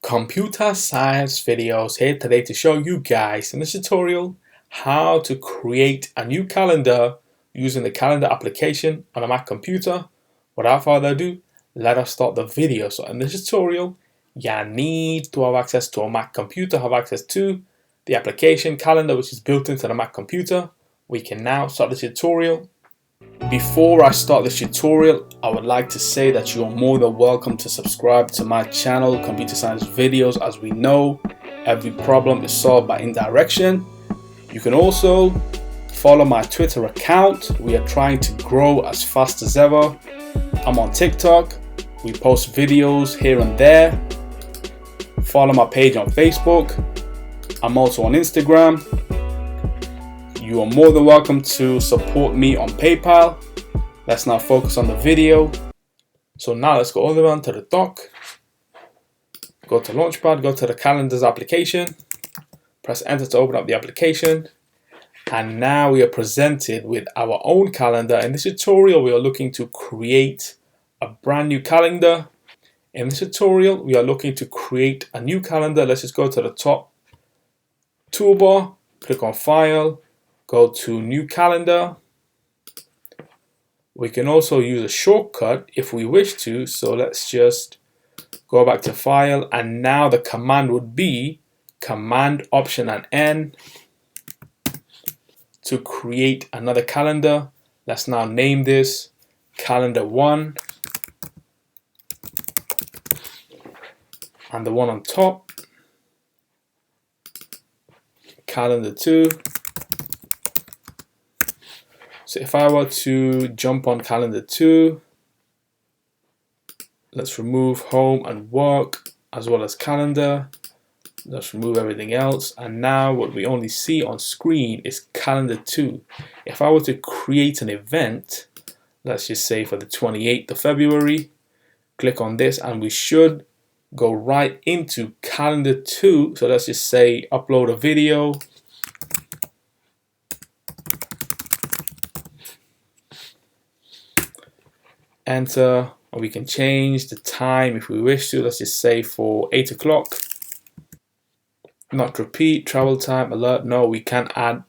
Computer science videos here today to show you guys in this tutorial how to create a new calendar using the calendar application on a Mac computer. Without further ado, let us start the video. So in this tutorial, you need to have access to a Mac computer, have access to the application calendar which is built into the Mac computer. We can now start the tutorial. Before I start this tutorial, I would like to say that you are more than welcome to subscribe to my channel, Computer Science Videos. As we know, every problem is solved by indirection. You can also follow my Twitter account. We are trying to grow as fast as ever. I'm on TikTok. We post videos here and there. Follow my page on Facebook. I'm also on Instagram. You are more than welcome to support me on PayPal. Let's now focus on the video. So now let's go all the way onto the dock. Go to Launchpad, go to the Calendars application. Press enter to open up the application. And now we are presented with our own calendar. In this tutorial, we are looking to create a brand new calendar. In this tutorial, we are looking to create a new calendar. Let's just go to the top toolbar, click on File, go to New Calendar. We can also use a shortcut if we wish to. So let's just go back to File, and now the command would be Command Option and N to create another calendar. Let's now name this Calendar 1, and the one on top, Calendar 2. So if I were to jump on Calendar 2, let's remove Home and Work as well as Calendar. Let's remove everything else, and now what we only see on screen is Calendar 2. If I were to create an event, let's just say for the 28th of February, click on this and we should go right into Calendar 2. So let's just say upload a video. Enter, or we can change the time if we wish to. Let's just say for 8 o'clock. Not repeat, travel time, alert. No, we can add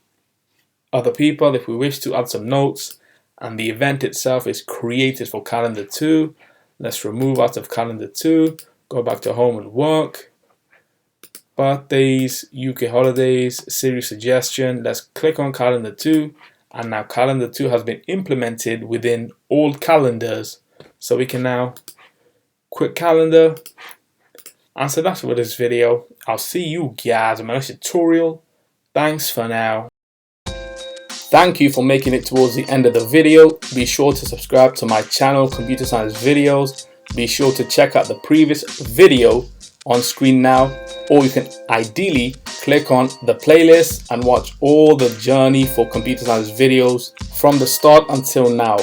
other people if we wish to, add some notes. And the event itself is created for Calendar 2. Let's remove out of Calendar 2, go back to Home and Work. Birthdays, UK holidays, series suggestion. Let's click on Calendar 2. And now Calendar 2 has been implemented within all calendars. So we can now quit calendar. And so that's for this video. I'll see you guys in my next tutorial. Thanks for now. Thank you for making it towards the end of the video. Be sure to subscribe to my channel, Computer Science Videos. Be sure to check out the previous video on screen now, or you can ideally click on the playlist and watch all the journey for Computer Science Videos from the start until now.